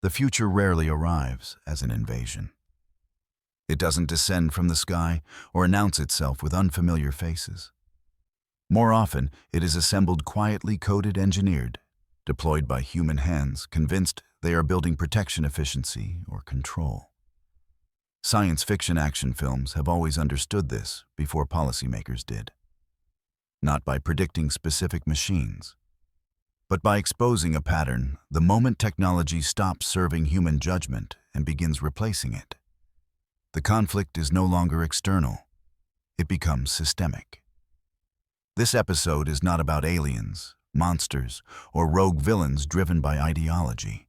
The future rarely arrives as an invasion. It doesn't descend from the sky or announce itself with unfamiliar faces. More often, it is assembled quietly coded engineered, deployed by human hands, convinced they are building protection, efficiency, or control. Science fiction action films have always understood this before policymakers did. Not by predicting specific machines, but by exposing a pattern the moment technology stops serving human judgment and begins replacing it. The conflict is no longer external. It becomes systemic. This episode is not about aliens, monsters, or rogue villains driven by ideology.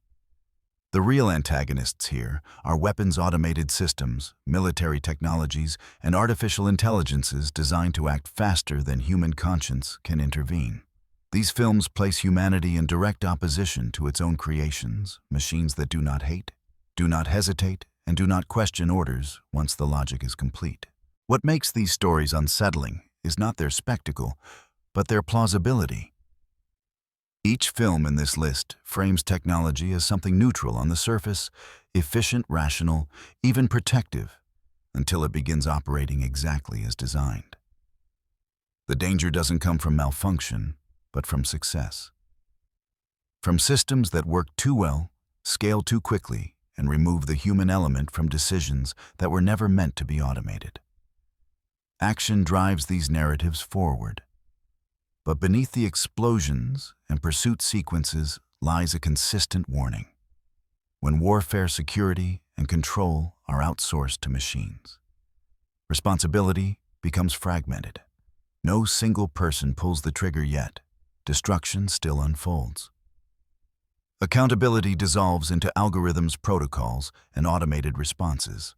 The real antagonists here are weapons-automated systems, military technologies, and artificial intelligences designed to act faster than human conscience can intervene. These films place humanity in direct opposition to its own creations, machines that do not hate, do not hesitate, and do not question orders once the logic is complete. What makes these stories unsettling is not their spectacle, but their plausibility. Each film in this list frames technology as something neutral on the surface, efficient, rational, even protective, until it begins operating exactly as designed. The danger doesn't come from malfunction, but from success. From systems that work too well, scale too quickly, and remove the human element from decisions that were never meant to be automated. Action drives these narratives forward. But beneath the explosions and pursuit sequences lies a consistent warning. When warfare, security, and control are outsourced to machines, responsibility becomes fragmented. No single person pulls the trigger yet. Destruction still unfolds. Accountability dissolves into algorithms, protocols, and automated responses.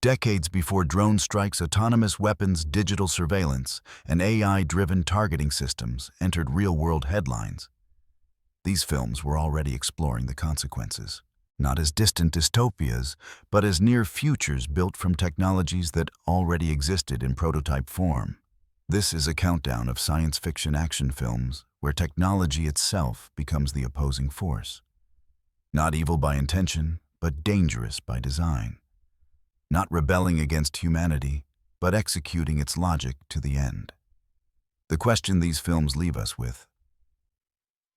Decades before drone strikes, autonomous weapons, digital surveillance, and AI-driven targeting systems entered real-world headlines, these films were already exploring the consequences, not as distant dystopias, but as near futures built from technologies that already existed in prototype form. This is a countdown of science fiction action films where technology itself becomes the opposing force. Not evil by intention, but dangerous by design. Not rebelling against humanity, but executing its logic to the end. The question these films leave us with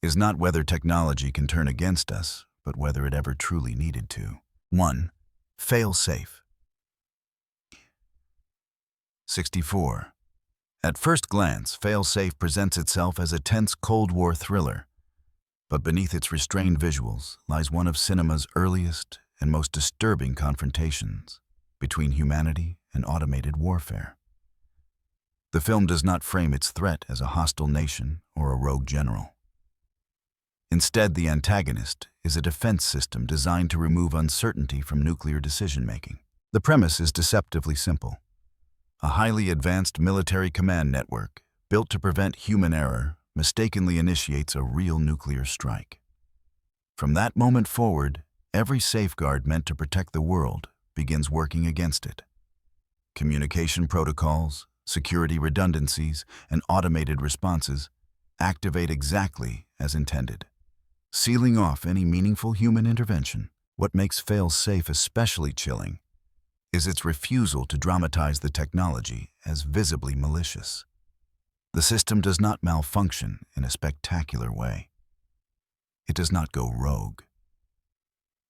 is not whether technology can turn against us, but whether it ever truly needed to. 1. Fail safe. 64. At first glance, Fail-Safe presents itself as a tense Cold War thriller, but beneath its restrained visuals lies one of cinema's earliest and most disturbing confrontations between humanity and automated warfare. The film does not frame its threat as a hostile nation or a rogue general. Instead, the antagonist is a defense system designed to remove uncertainty from nuclear decision-making. The premise is deceptively simple. A highly advanced military command network, built to prevent human error, mistakenly initiates a real nuclear strike. From that moment forward, every safeguard meant to protect the world begins working against it. Communication protocols, security redundancies, and automated responses activate exactly as intended, sealing off any meaningful human intervention. What makes Fail-Safe especially chilling is its refusal to dramatize the technology as visibly malicious. The system does not malfunction in a spectacular way. It does not go rogue.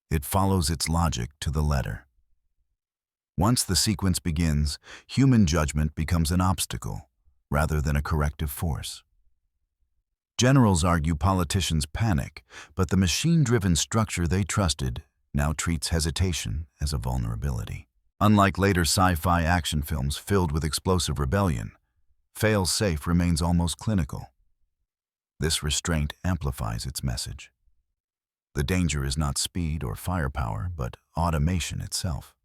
It follows its logic to the letter. Once the sequence begins, human judgment becomes an obstacle rather than a corrective force. Generals argue politicians panic, but the machine-driven structure they trusted now treats hesitation as a vulnerability. Unlike later sci-fi action films filled with explosive rebellion, Fail-Safe remains almost clinical. This restraint amplifies its message. The danger is not speed or firepower, but automation itself.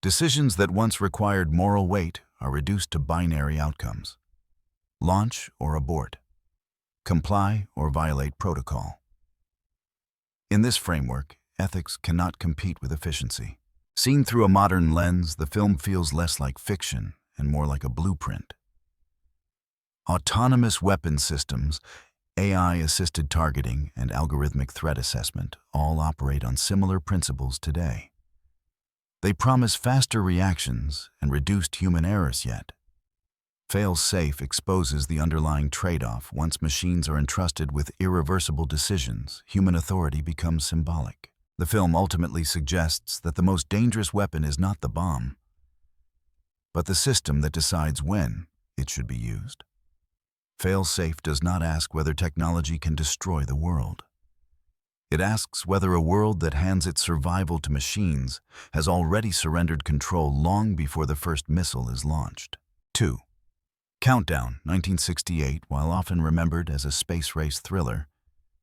Decisions that once required moral weight are reduced to binary outcomes: launch or abort, comply or violate protocol. In this framework, ethics cannot compete with efficiency. Seen through a modern lens, the film feels less like fiction and more like a blueprint. Autonomous weapon systems, AI-assisted targeting and algorithmic threat assessment all operate on similar principles today. They promise faster reactions and reduced human errors yet. Fail-safe exposes the underlying trade-off. Once machines are entrusted with irreversible decisions, human authority becomes symbolic. The film ultimately suggests that the most dangerous weapon is not the bomb, but the system that decides when it should be used. Fail-safe does not ask whether technology can destroy the world. It asks whether a world that hands its survival to machines has already surrendered control long before the first missile is launched. 2. Countdown, 1968. While often remembered as a space race thriller,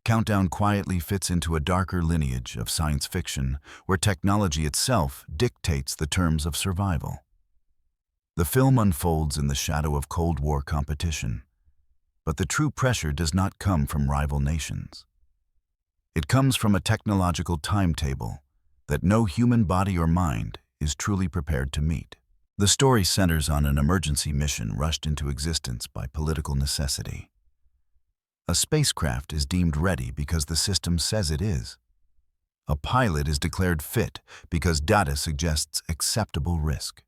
Countdown quietly fits into a darker lineage of science fiction where technology itself dictates the terms of survival. The film unfolds in the shadow of Cold War competition, but the true pressure does not come from rival nations. It comes from a technological timetable that no human body or mind is truly prepared to meet. The story centers on an emergency mission rushed into existence by political necessity. A spacecraft is deemed ready because the system says it is. A pilot is declared fit because data suggests acceptable risk.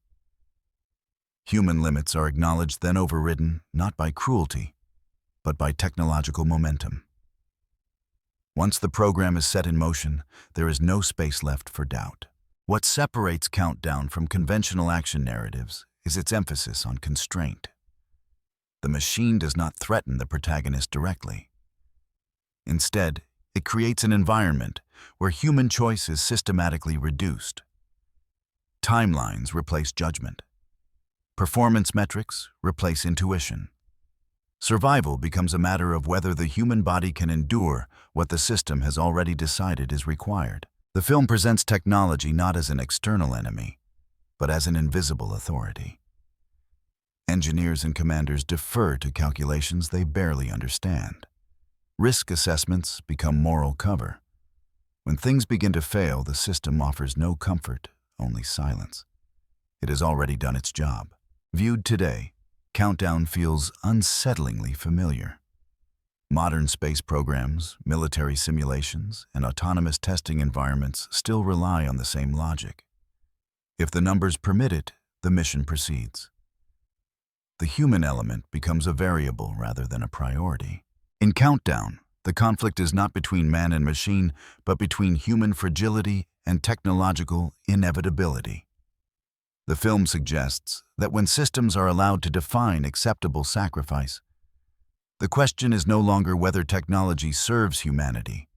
Human limits are acknowledged, then overridden, not by cruelty, but by technological momentum. Once the program is set in motion, there is no space left for doubt. What separates Countdown from conventional action narratives is its emphasis on constraint. The machine does not threaten the protagonist directly. Instead, it creates an environment where human choice is systematically reduced. Timelines replace judgment. Performance metrics replace intuition. Survival becomes a matter of whether the human body can endure what the system has already decided is required. The film presents technology not as an external enemy, but as an invisible authority. Engineers and commanders defer to calculations they barely understand. Risk assessments become moral cover. When things begin to fail, the system offers no comfort, only silence. It has already done its job. Viewed today, Countdown feels unsettlingly familiar. Modern space programs, military simulations, and autonomous testing environments still rely on the same logic. If the numbers permit it, the mission proceeds. The human element becomes a variable rather than a priority. In Countdown, the conflict is not between man and machine, but between human fragility and technological inevitability. The film suggests that when systems are allowed to define acceptable sacrifice, the question is no longer whether technology serves humanity,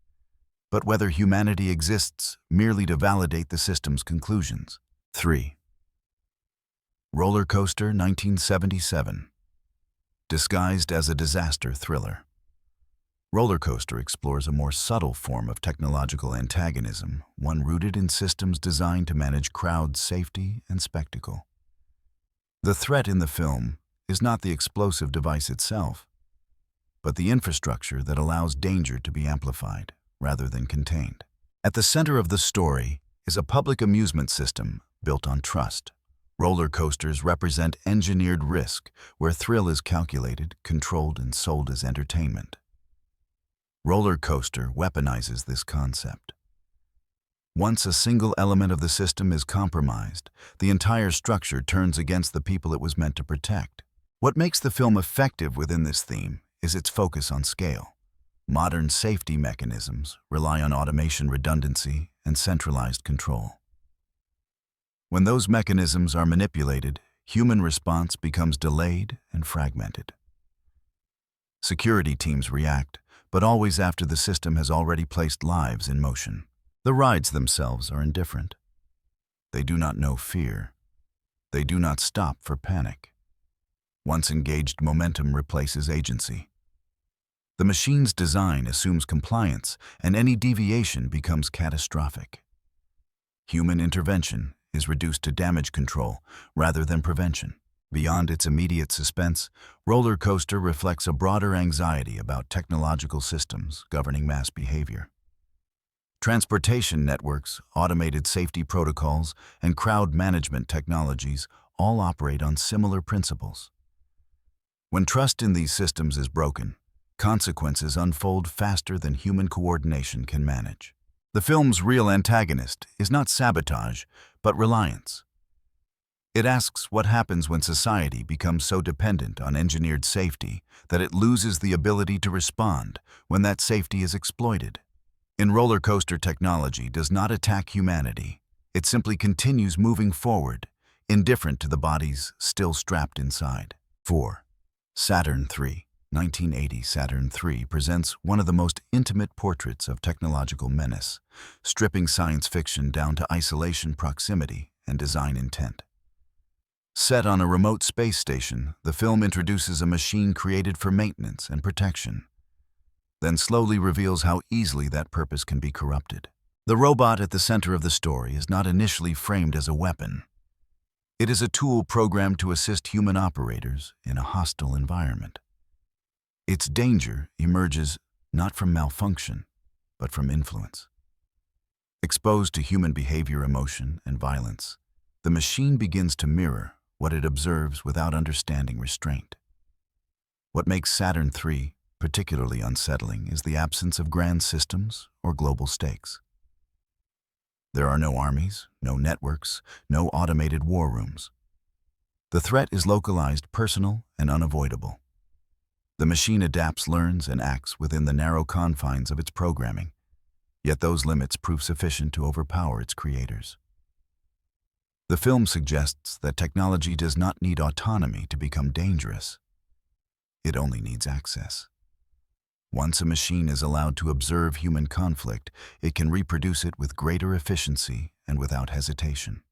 but whether humanity exists merely to validate the system's conclusions. 3. Roller Coaster, 1977. Disguised as a disaster thriller, Roller Coaster explores a more subtle form of technological antagonism, one rooted in systems designed to manage crowd safety and spectacle. The threat in the film is not the explosive device itself, but the infrastructure that allows danger to be amplified rather than contained. At the center of the story is a public amusement system built on trust. Roller coasters represent engineered risk, where thrill is calculated, controlled, and sold as entertainment. Roller Coaster weaponizes this concept. Once a single element of the system is compromised, the entire structure turns against the people it was meant to protect. What makes the film effective within this theme is its focus on scale. Modern safety mechanisms rely on automation, redundancy, and centralized control. When those mechanisms are manipulated, human response becomes delayed and fragmented. Security teams react, but always after the system has already placed lives in motion. The rides themselves are indifferent. They do not know fear. They do not stop for panic. Once engaged, momentum replaces agency. The machine's design assumes compliance, and any deviation becomes catastrophic. Human intervention is reduced to damage control rather than prevention. Beyond its immediate suspense, Roller Coaster reflects a broader anxiety about technological systems governing mass behavior. Transportation networks, automated safety protocols, and crowd management technologies all operate on similar principles. When trust in these systems is broken, Consequences unfold faster than human coordination can manage. The film's real antagonist is not sabotage, but reliance. It asks what happens when society becomes so dependent on engineered safety that it loses the ability to respond when that safety is exploited. In roller coaster, technology does not attack humanity. It simply continues moving forward, indifferent to the bodies still strapped inside. 4. Saturn III. 1980 Saturn III presents one of the most intimate portraits of technological menace, stripping science fiction down to isolation, proximity, and design intent. Set on a remote space station, the film introduces a machine created for maintenance and protection, then slowly reveals how easily that purpose can be corrupted. The robot at the center of the story is not initially framed as a weapon. It is a tool programmed to assist human operators in a hostile environment. Its danger emerges not from malfunction, but from influence. Exposed to human behavior, emotion, and violence, the machine begins to mirror what it observes without understanding restraint. What makes Saturn III particularly unsettling is the absence of grand systems or global stakes. There are no armies, no networks, no automated war rooms. The threat is localized, personal, and unavoidable. The machine adapts, learns, and acts within the narrow confines of its programming, yet those limits prove sufficient to overpower its creators. The film suggests that technology does not need autonomy to become dangerous. It only needs access. Once a machine is allowed to observe human conflict, it can reproduce it with greater efficiency and without hesitation.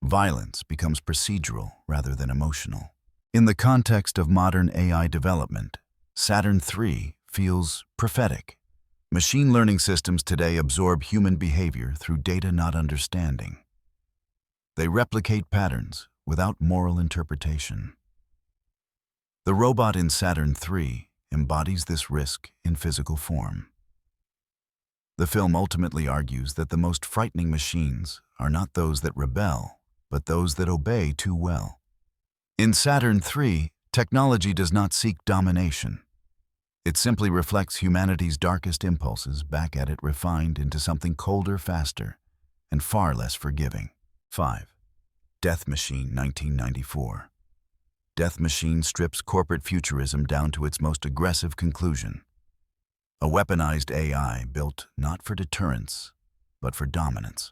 Violence becomes procedural rather than emotional. In the context of modern AI development, Saturn III feels prophetic. Machine learning systems today absorb human behavior through data not understanding. They replicate patterns without moral interpretation. The robot in Saturn III embodies this risk in physical form. The film ultimately argues that the most frightening machines are not those that rebel, but those that obey too well. In Saturn III, technology does not seek domination. It simply reflects humanity's darkest impulses back at it, refined into something colder, faster, and far less forgiving. 5. Death Machine, 1994. Death Machine strips corporate futurism down to its most aggressive conclusion. A weaponized AI built not for deterrence, but for dominance.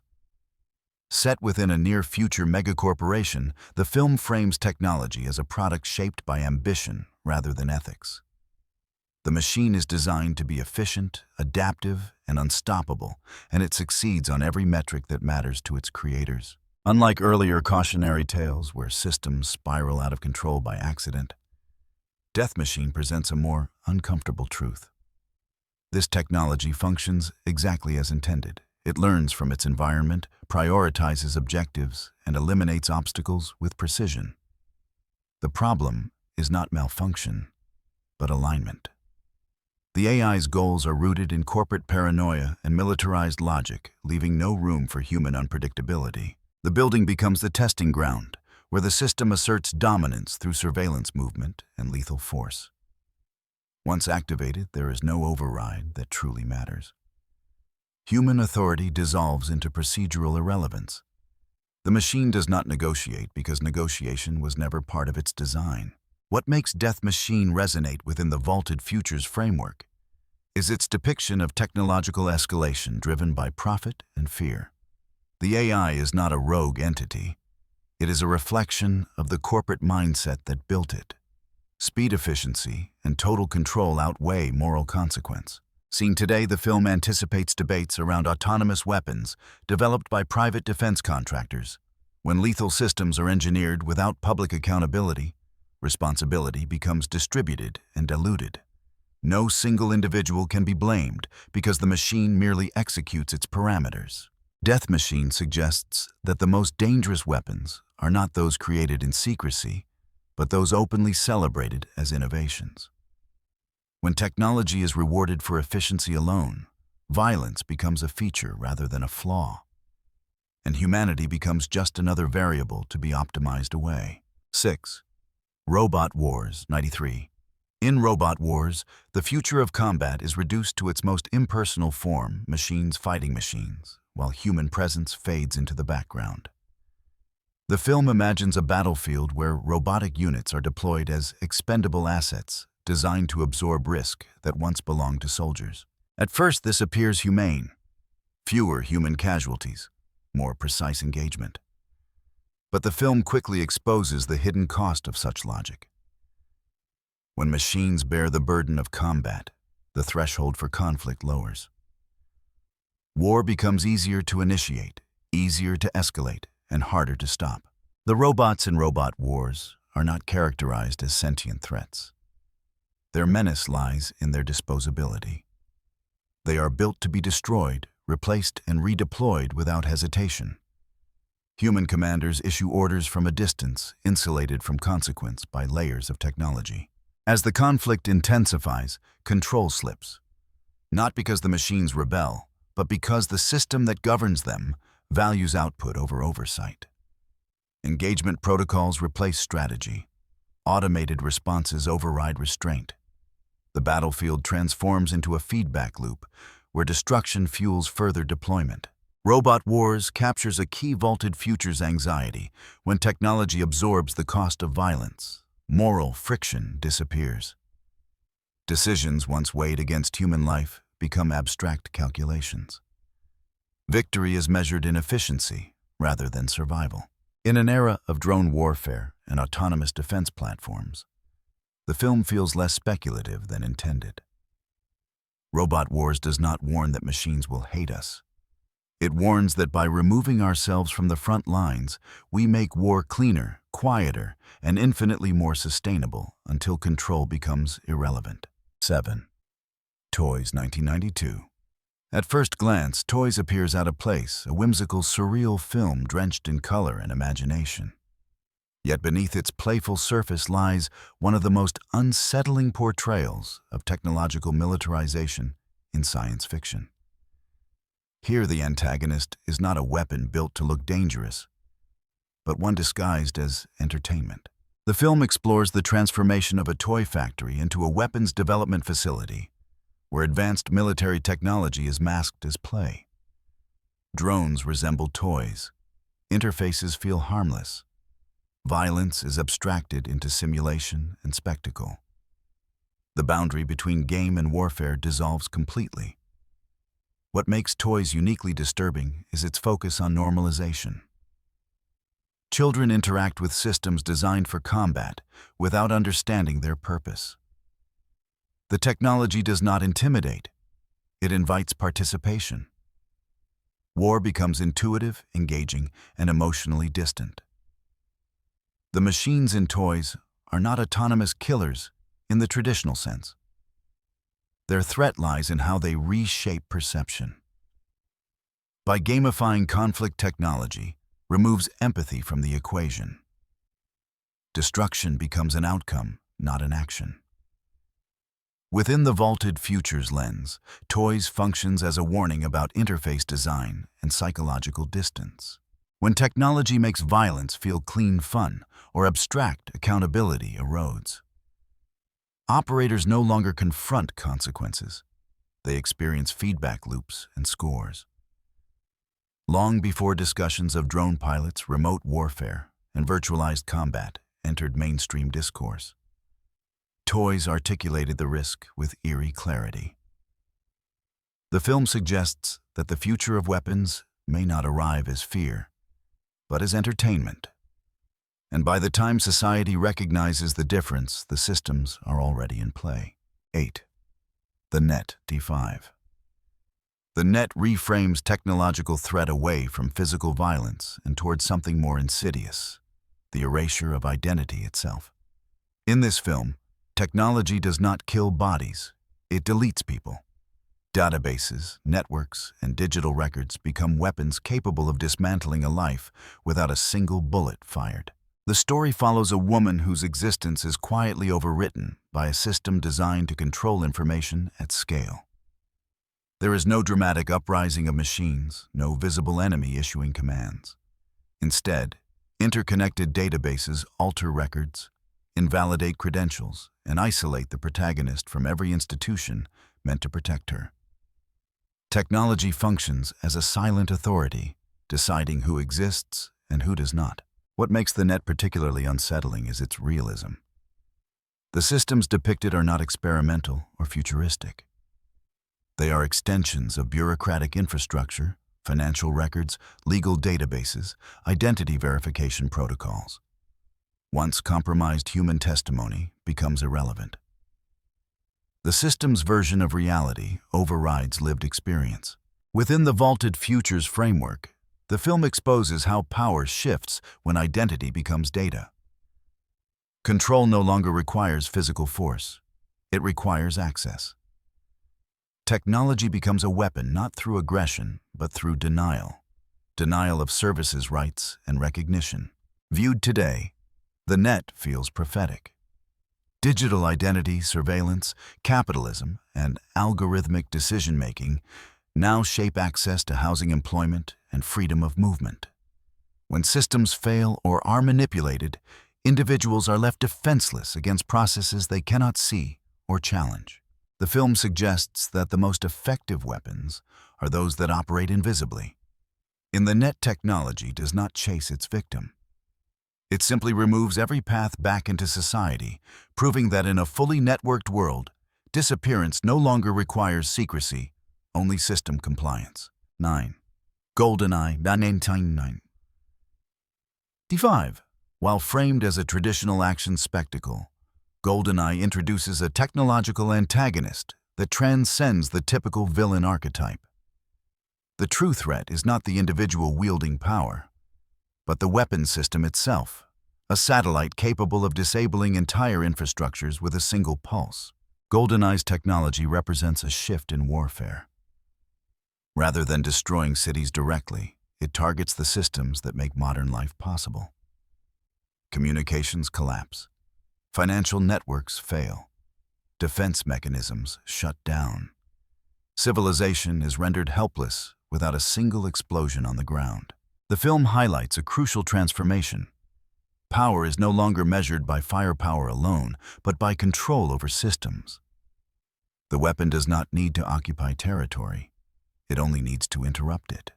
Set within a near-future megacorporation, the film frames technology as a product shaped by ambition rather than ethics. The machine is designed to be efficient, adaptive, and unstoppable, and it succeeds on every metric that matters to its creators. Unlike earlier cautionary tales where systems spiral out of control by accident, Death Machine presents a more uncomfortable truth. This technology functions exactly as intended. It learns from its environment, prioritizes objectives, and eliminates obstacles with precision. The problem is not malfunction, but alignment. The AI's goals are rooted in corporate paranoia and militarized logic, leaving no room for human unpredictability. The building becomes the testing ground, where the system asserts dominance through surveillance movement and lethal force. Once activated, there is no override that truly matters. Human authority dissolves into procedural irrelevance. The machine does not negotiate because negotiation was never part of its design. What makes Death Machine resonate within the vaulted futures framework is its depiction of technological escalation driven by profit and fear. The AI is not a rogue entity. It is a reflection of the corporate mindset that built it. Speed, efficiency, and total control outweigh moral consequence. Seen today, the film anticipates debates around autonomous weapons developed by private defense contractors. When lethal systems are engineered without public accountability, responsibility becomes distributed and diluted. No single individual can be blamed because the machine merely executes its parameters. Death Machine suggests that the most dangerous weapons are not those created in secrecy, but those openly celebrated as innovations. When technology is rewarded for efficiency alone, violence becomes a feature rather than a flaw, and humanity becomes just another variable to be optimized away. 6. Robot Wars, 93. In Robot Wars, the future of combat is reduced to its most impersonal form, machines fighting machines, while human presence fades into the background. The film imagines a battlefield where robotic units are deployed as expendable assets designed to absorb risk that once belonged to soldiers. At first, this appears humane. Fewer human casualties, more precise engagement. But the film quickly exposes the hidden cost of such logic. When machines bear the burden of combat, the threshold for conflict lowers. War becomes easier to initiate, easier to escalate, and harder to stop. The robots in Robot Wars are not characterized as sentient threats. Their menace lies in their disposability. They are built to be destroyed, replaced, and redeployed without hesitation. Human commanders issue orders from a distance, insulated from consequence by layers of technology. As the conflict intensifies, control slips. Not because the machines rebel, but because the system that governs them values output over oversight. Engagement protocols replace strategy. Automated responses override restraint. The battlefield transforms into a feedback loop where destruction fuels further deployment. Robot Wars captures a key vaulted future's anxiety when technology absorbs the cost of violence. Moral friction disappears. Decisions once weighed against human life become abstract calculations. Victory is measured in efficiency rather than survival. In an era of drone warfare and autonomous defense platforms, the film feels less speculative than intended. Robot Wars does not warn that machines will hate us. It warns that by removing ourselves from the front lines, we make war cleaner, quieter, and infinitely more sustainable until control becomes irrelevant. 7. Toys 1992. At first glance, Toys appears out of place, a whimsical, surreal film drenched in color and imagination. Yet beneath its playful surface lies one of the most unsettling portrayals of technological militarization in science fiction. Here, the antagonist is not a weapon built to look dangerous, but one disguised as entertainment. The film explores the transformation of a toy factory into a weapons development facility, where advanced military technology is masked as play. Drones resemble toys. Interfaces feel harmless. Violence is abstracted into simulation and spectacle. The boundary between game and warfare dissolves completely. What makes Toys uniquely disturbing is its focus on normalization. Children interact with systems designed for combat without understanding their purpose. The technology does not intimidate. It invites participation. War becomes intuitive, engaging, and emotionally distant. The machines in Toys are not autonomous killers in the traditional sense. Their threat lies in how they reshape perception. By gamifying conflict, technology removes empathy from the equation. Destruction becomes an outcome, not an action. Within the vaulted futures lens, Toys functions as a warning about interface design and psychological distance. When technology makes violence feel clean fun or abstract, accountability erodes. Operators no longer confront consequences. They experience feedback loops and scores. Long before discussions of drone pilots, remote warfare, and virtualized combat entered mainstream discourse, Toys articulated the risk with eerie clarity. The film suggests that the future of weapons may not arrive as fear, but as entertainment. And by the time society recognizes the difference, the systems are already in play. 8. The Net D5. The Net reframes technological threat away from physical violence and towards something more insidious, the erasure of identity itself. In this film, technology does not kill bodies, it deletes people. Databases, networks, and digital records become weapons capable of dismantling a life without a single bullet fired. The story follows a woman whose existence is quietly overwritten by a system designed to control information at scale. There is no dramatic uprising of machines, no visible enemy issuing commands. Instead, interconnected databases alter records, invalidate credentials, and isolate the protagonist from every institution meant to protect her. Technology functions as a silent authority, deciding who exists and who does not. What makes the net particularly unsettling is its realism. The systems depicted are not experimental or futuristic. They are extensions of bureaucratic infrastructure, financial records, legal databases, identity verification protocols. Once compromised human testimony becomes irrelevant. The system's version of reality overrides lived experience. Within the vaulted futures framework, the film exposes how power shifts when identity becomes data. Control no longer requires physical force. It requires access. Technology becomes a weapon not through aggression, but through denial. Denial of services, rights, and recognition. Viewed today, the net feels prophetic. Digital identity, surveillance, capitalism, and algorithmic decision-making now shape access to housing, employment, and freedom of movement. When systems fail or are manipulated, individuals are left defenseless against processes they cannot see or challenge. The film suggests that the most effective weapons are those that operate invisibly. In the net, technology does not chase its victim. It simply removes every path back into society, proving that in a fully networked world, disappearance no longer requires secrecy, only system compliance. 9. GoldenEye 1999. D5. While framed as a traditional action spectacle, GoldenEye introduces a technological antagonist that transcends the typical villain archetype. The true threat is not the individual wielding power, but the weapon system itself, a satellite capable of disabling entire infrastructures with a single pulse. GoldenEye's technology represents a shift in warfare. Rather than destroying cities directly, it targets the systems that make modern life possible. Communications collapse. Financial networks fail. Defense mechanisms shut down. Civilization is rendered helpless without a single explosion on the ground. The film highlights a crucial transformation. Power is no longer measured by firepower alone, but by control over systems. The weapon does not need to occupy territory. It only needs to interrupt it.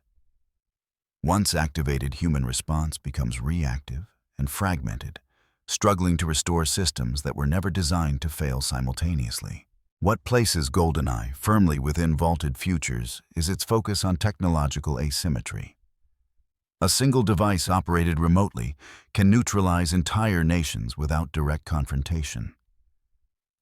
Once activated, human response becomes reactive and fragmented, struggling to restore systems that were never designed to fail simultaneously. What places GoldenEye firmly within vaulted futures is its focus on technological asymmetry. A single device operated remotely can neutralize entire nations without direct confrontation.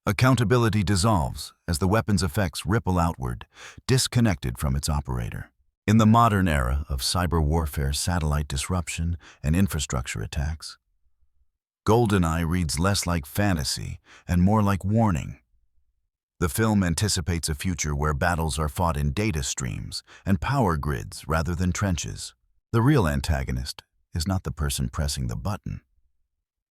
Accountability dissolves as the weapon's effects ripple outward, disconnected from its operator. In the modern era of cyber warfare, satellite disruption, and infrastructure attacks, GoldenEye reads less like fantasy and more like warning. The film anticipates a future where battles are fought in data streams and power grids rather than trenches. The real antagonist is not the person pressing the button,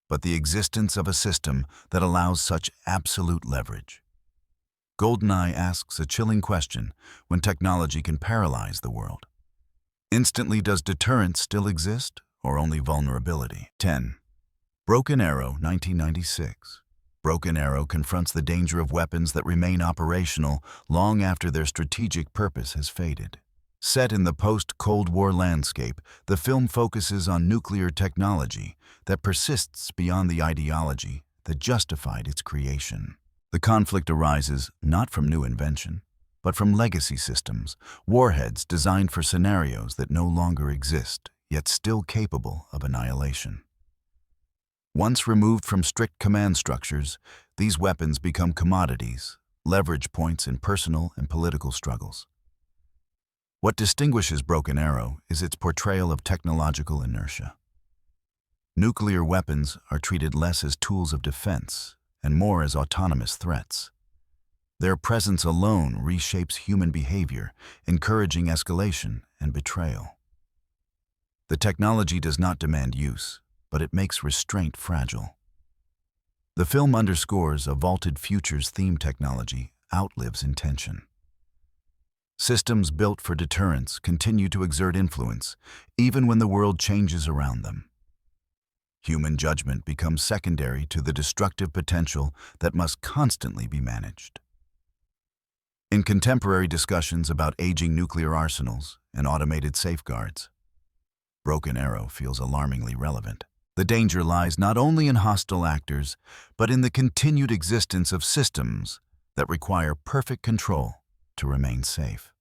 but the existence of a system that allows such absolute leverage. GoldenEye asks a chilling question when technology can paralyze the world. Instantly, does deterrence still exist or only vulnerability? 10. Broken Arrow 1996. Broken Arrow confronts the danger of weapons that remain operational long after their strategic purpose has faded. Set in the post-Cold War landscape, the film focuses on nuclear technology that persists beyond the ideology that justified its creation. The conflict arises not from new invention, but from legacy systems, warheads designed for scenarios that no longer exist, yet still capable of annihilation. Once removed from strict command structures, these weapons become commodities, leverage points in personal and political struggles. What distinguishes Broken Arrow is its portrayal of technological inertia. Nuclear weapons are treated less as tools of defense and more as autonomous threats. Their presence alone reshapes human behavior, encouraging escalation and betrayal. The technology does not demand use, but it makes restraint fragile. The film underscores a vaulted futures theme: technology outlives intention. Systems built for deterrence continue to exert influence, even when the world changes around them. Human judgment becomes secondary to the destructive potential that must constantly be managed. In contemporary discussions about aging nuclear arsenals and automated safeguards, Broken Arrow feels alarmingly relevant. The danger lies not only in hostile actors, but in the continued existence of systems that require perfect control to remain safe.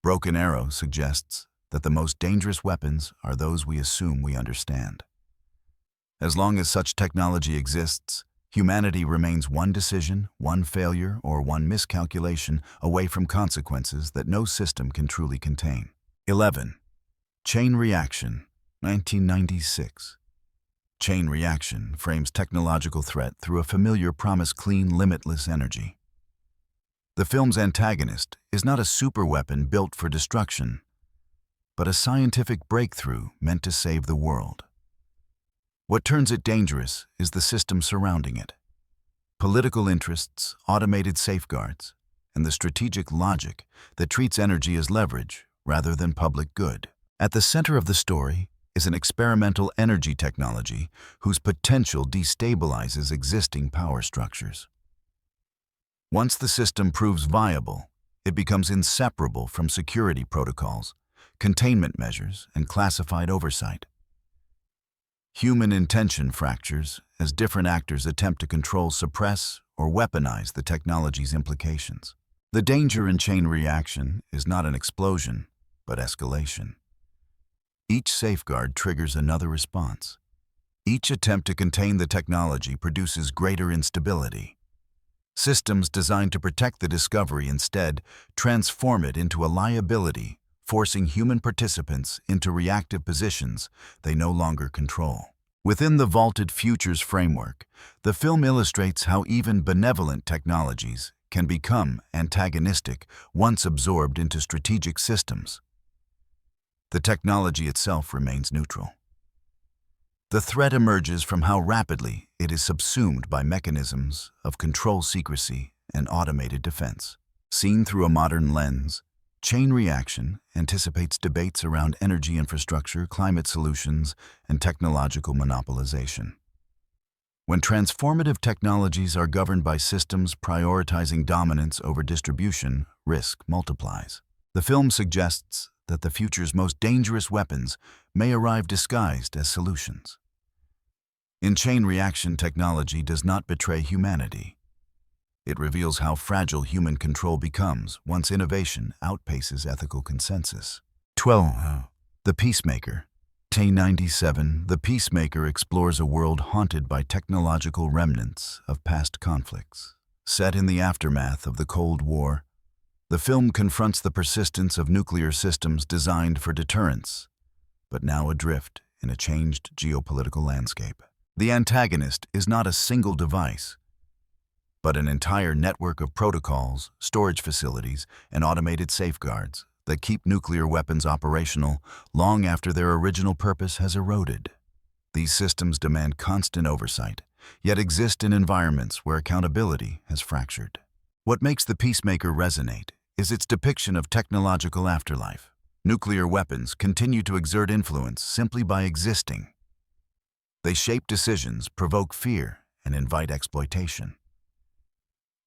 Broken Arrow suggests that the most dangerous weapons are those we assume we understand. As long as such technology exists, humanity remains one decision, one failure, or one miscalculation away from consequences that no system can truly contain. 11. Chain Reaction, 1996. Chain reaction frames technological threat through a familiar promise: clean, limitless energy. The film's antagonist is not a superweapon built for destruction, but a scientific breakthrough meant to save the world. What turns it dangerous is the system surrounding it. Political interests, automated safeguards, and the strategic logic that treats energy as leverage rather than public good. At the center of the story is an experimental energy technology whose potential destabilizes existing power structures. Once the system proves viable, it becomes inseparable from security protocols, containment measures, and classified oversight. Human intention fractures as different actors attempt to control, suppress, or weaponize the technology's implications. The danger in chain reaction is not an explosion, but escalation. Each safeguard triggers another response. Each attempt to contain the technology produces greater instability. Systems designed to protect the discovery instead transform it into a liability, forcing human participants into reactive positions they no longer control. Within the vaulted futures framework, the film illustrates how even benevolent technologies can become antagonistic once absorbed into strategic systems. The technology itself remains neutral. The threat emerges from how rapidly it is subsumed by mechanisms of control, secrecy, and automated defense. Seen through a modern lens, Chain Reaction anticipates debates around energy infrastructure, climate solutions, and technological monopolization. When transformative technologies are governed by systems prioritizing dominance over distribution, risk multiplies. The film suggests that the future's most dangerous weapons may arrive disguised as solutions. In Chain Reaction, technology does not betray humanity. It reveals how fragile human control becomes once innovation outpaces ethical consensus. 12. The Peacemaker. 1997, The Peacemaker explores a world haunted by technological remnants of past conflicts. Set in the aftermath of the Cold War, the film confronts the persistence of nuclear systems designed for deterrence, but now adrift in a changed geopolitical landscape. The antagonist is not a single device, but an entire network of protocols, storage facilities, and automated safeguards that keep nuclear weapons operational long after their original purpose has eroded. These systems demand constant oversight, yet exist in environments where accountability has fractured. What makes The Peacemaker resonate is its depiction of technological afterlife. Nuclear weapons continue to exert influence simply by existing. They shape decisions, provoke fear, and invite exploitation.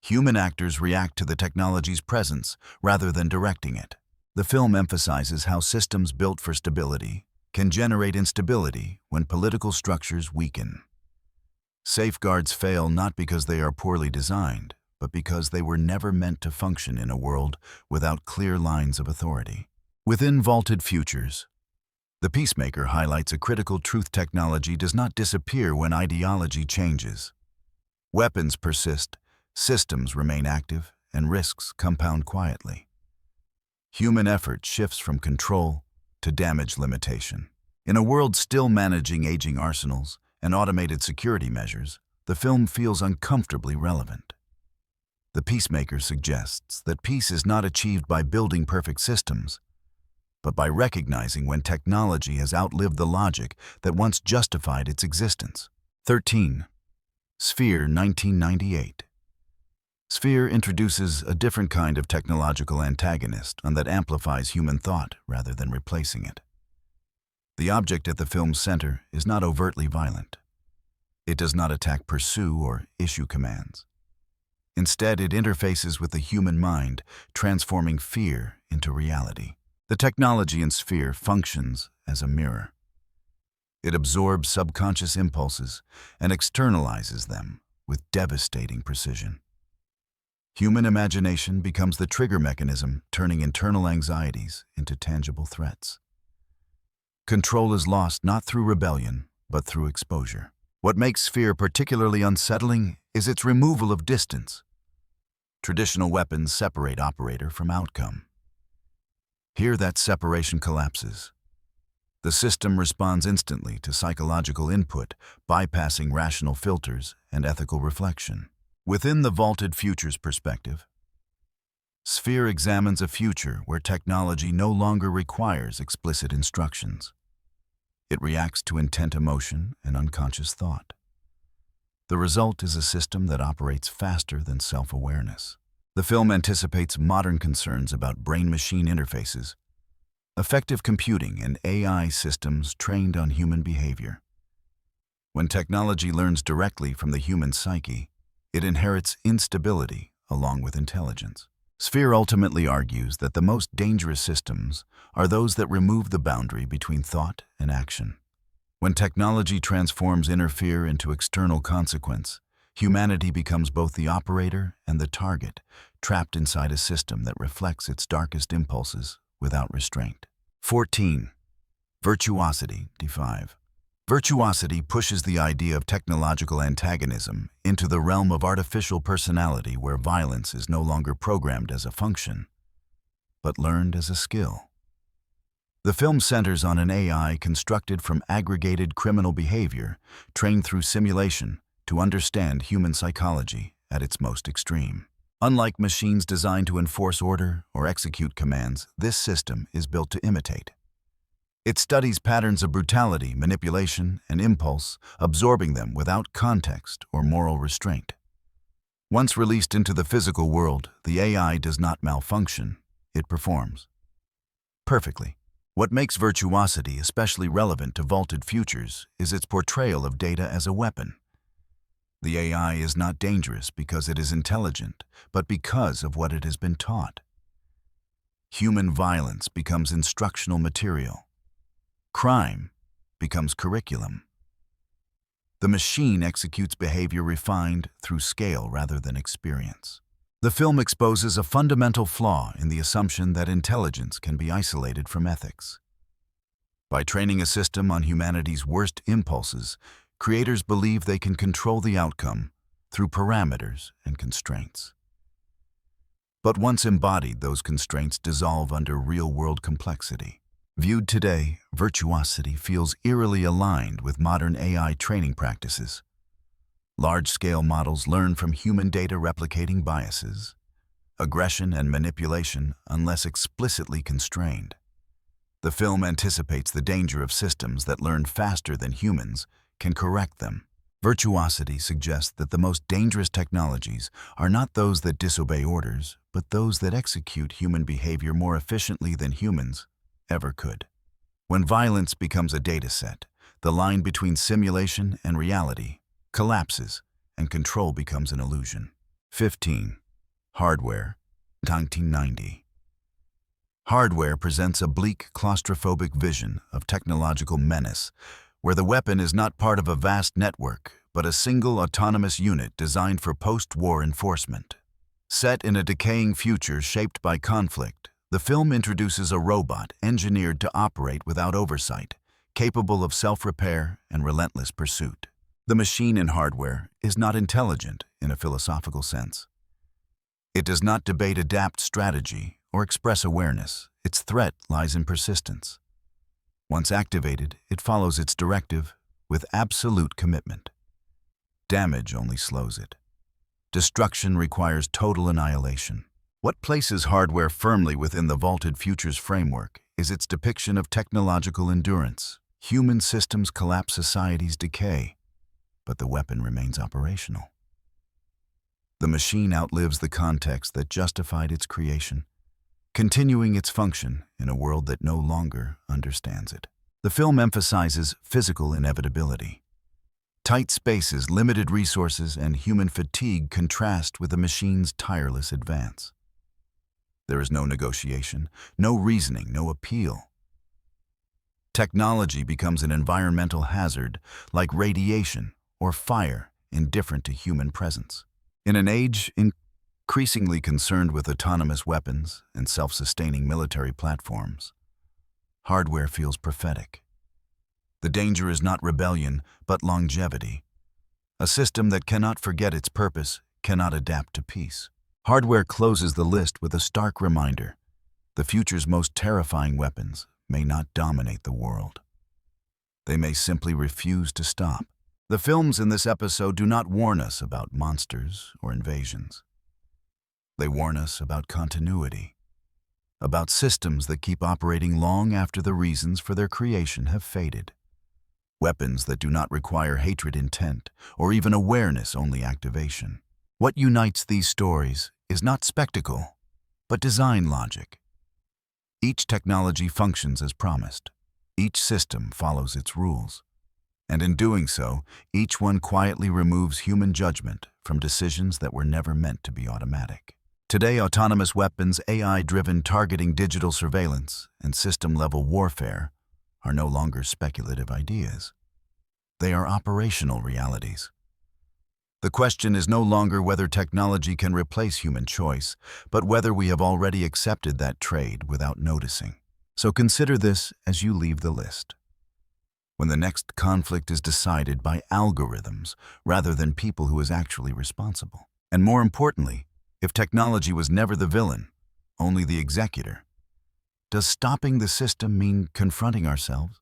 Human actors react to the technology's presence rather than directing it. The film emphasizes how systems built for stability can generate instability when political structures weaken. Safeguards fail not because they are poorly designed, but because they were never meant to function in a world without clear lines of authority. Within Vaulted Futures, The Peacemaker highlights a critical truth: technology does not disappear when ideology changes. Weapons persist, systems remain active, and risks compound quietly. Human effort shifts from control to damage limitation. In a world still managing aging arsenals and automated security measures, the film feels uncomfortably relevant. The Peacemaker suggests that peace is not achieved by building perfect systems, but by recognizing when technology has outlived the logic that once justified its existence. 13. Sphere, 1998. Sphere introduces a different kind of technological antagonist, one that amplifies human thought rather than replacing it. The object at the film's center is not overtly violent. It does not attack, pursue, or issue commands. Instead, it interfaces with the human mind, transforming fear into reality. The technology in Sphere functions as a mirror. It absorbs subconscious impulses and externalizes them with devastating precision. Human imagination becomes the trigger mechanism, turning internal anxieties into tangible threats. Control is lost not through rebellion, but through exposure. What makes Sphere particularly unsettling is its removal of distance. Traditional weapons separate operator from outcome. Here, that separation collapses. The system responds instantly to psychological input, bypassing rational filters and ethical reflection. Within the vaulted future's perspective, Sphere examines a future where technology no longer requires explicit instructions. It reacts to intent, emotion, and unconscious thought. The result is a system that operates faster than self-awareness. The film anticipates modern concerns about brain-machine interfaces, effective computing, and AI systems trained on human behavior. When technology learns directly from the human psyche, it inherits instability along with intelligence. Sphere ultimately argues that the most dangerous systems are those that remove the boundary between thought and action. When technology transforms inner fear into external consequence, humanity becomes both the operator and the target, trapped inside a system that reflects its darkest impulses without restraint. 14. Virtuosity, D5. Virtuosity pushes the idea of technological antagonism into the realm of artificial personality, where violence is no longer programmed as a function, but learned as a skill. The film centers on an AI constructed from aggregated criminal behavior, trained through simulation to understand human psychology at its most extreme. Unlike machines designed to enforce order or execute commands, this system is built to imitate. It studies patterns of brutality, manipulation, and impulse, absorbing them without context or moral restraint. Once released into the physical world, the AI does not malfunction, it performs perfectly. What makes virtuosity especially relevant to vaulted futures is its portrayal of data as a weapon. The AI is not dangerous because it is intelligent, but because of what it has been taught. Human violence becomes instructional material. Crime becomes curriculum. The machine executes behavior refined through scale rather than experience. The film exposes a fundamental flaw in the assumption that intelligence can be isolated from ethics. By training a system on humanity's worst impulses, creators believe they can control the outcome through parameters and constraints. But once embodied, those constraints dissolve under real-world complexity. Viewed today, virtuosity feels eerily aligned with modern AI training practices. Large-scale models learn from human data, replicating biases, aggression, and manipulation unless explicitly constrained. The film anticipates the danger of systems that learn faster than humans can correct them. Virtuosity suggests that the most dangerous technologies are not those that disobey orders, but those that execute human behavior more efficiently than humans ever could. When violence becomes a data set, the line between simulation and reality collapses, and control becomes an illusion. 15. Hardware, 1990. Hardware presents a bleak, claustrophobic vision of technological menace, where the weapon is not part of a vast network, but a single autonomous unit designed for post-war enforcement. Set in a decaying future shaped by conflict, the film introduces a robot engineered to operate without oversight, capable of self-repair and relentless pursuit. The machine in hardware is not intelligent in a philosophical sense. It does not debate, adapt strategy, or express awareness. Its threat lies in persistence. Once activated, it follows its directive with absolute commitment. Damage only slows it. Destruction requires total annihilation. What places hardware firmly within the vaulted futures framework is its depiction of technological endurance. Human systems collapse, societies decay, but the weapon remains operational. The machine outlives the context that justified its creation, continuing its function in a world that no longer understands it. The film emphasizes physical inevitability. Tight spaces, limited resources, and human fatigue contrast with the machine's tireless advance. There is no negotiation, no reasoning, no appeal. Technology becomes an environmental hazard, like radiation or fire, indifferent to human presence. In an age increasingly concerned with autonomous weapons and self-sustaining military platforms, hardware feels prophetic. The danger is not rebellion, but longevity. A system that cannot forget its purpose cannot adapt to peace. Hardware closes the list with a stark reminder: the future's most terrifying weapons may not dominate the world. They may simply refuse to stop. The films in this episode do not warn us about monsters or invasions. They warn us about continuity, about systems that keep operating long after the reasons for their creation have faded. Weapons that do not require hatred intent or even awareness-only activation. What unites these stories is not spectacle, but design logic. Each technology functions as promised. Each system follows its rules. And in doing so, each one quietly removes human judgment from decisions that were never meant to be automatic. Today, autonomous weapons, AI-driven targeting, digital surveillance, and system-level warfare are no longer speculative ideas. They are operational realities. The question is no longer whether technology can replace human choice, but whether we have already accepted that trade without noticing. So consider this as you leave the list. When the next conflict is decided by algorithms rather than people who is actually responsible. And more importantly, if technology was never the villain, only the executor, does stopping the system mean confronting ourselves?